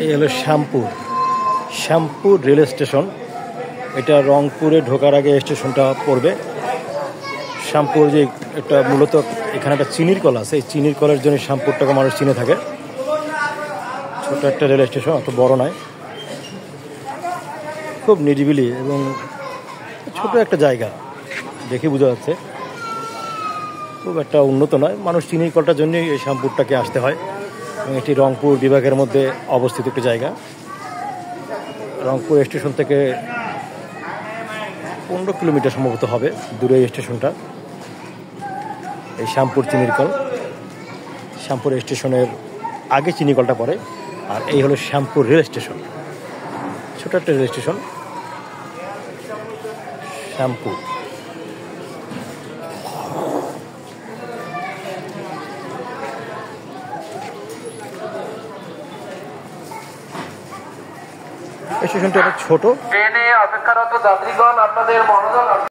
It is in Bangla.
এই হলো শ্যামপুর রেল স্টেশন। এটা রংপুরে ঢোকার আগে স্টেশনটা পড়বে। শ্যামপুর যে একটা মূলত এখানে একটা চিনির কল আছে, এই চিনির কলের জন্য শ্যামপুরটাকে মানুষ চিনে থাকে। ছোট একটা রেল স্টেশন, অত বড় নয়, খুব নিরিবিলি এবং ছোট একটা জায়গা দেখে বোঝা যাচ্ছে। খুব একটা উন্নত নয়, মানুষ চিনির কলটার জন্যই এই শ্যামপুরটাকে আসতে হয়। এবং এটি রংপুর বিভাগের মধ্যে অবস্থিত একটি জায়গা। রংপুর স্টেশন থেকে 15 কিলোমিটার সম্ভবত হবে দূরে এই স্টেশনটা। এই শ্যামপুর চিনির কল, শ্যামপুর স্টেশনের আগে চিনি কলটা পড়ে। আর এই হলো শ্যামপুর রেল স্টেশন, ছোট একটা রেল স্টেশন শ্যামপুর। স্টেশনটা অনেক ছোট। ট্রেনে অপেক্ষারত যাত্রীগণ আপনাদের মনোযোগ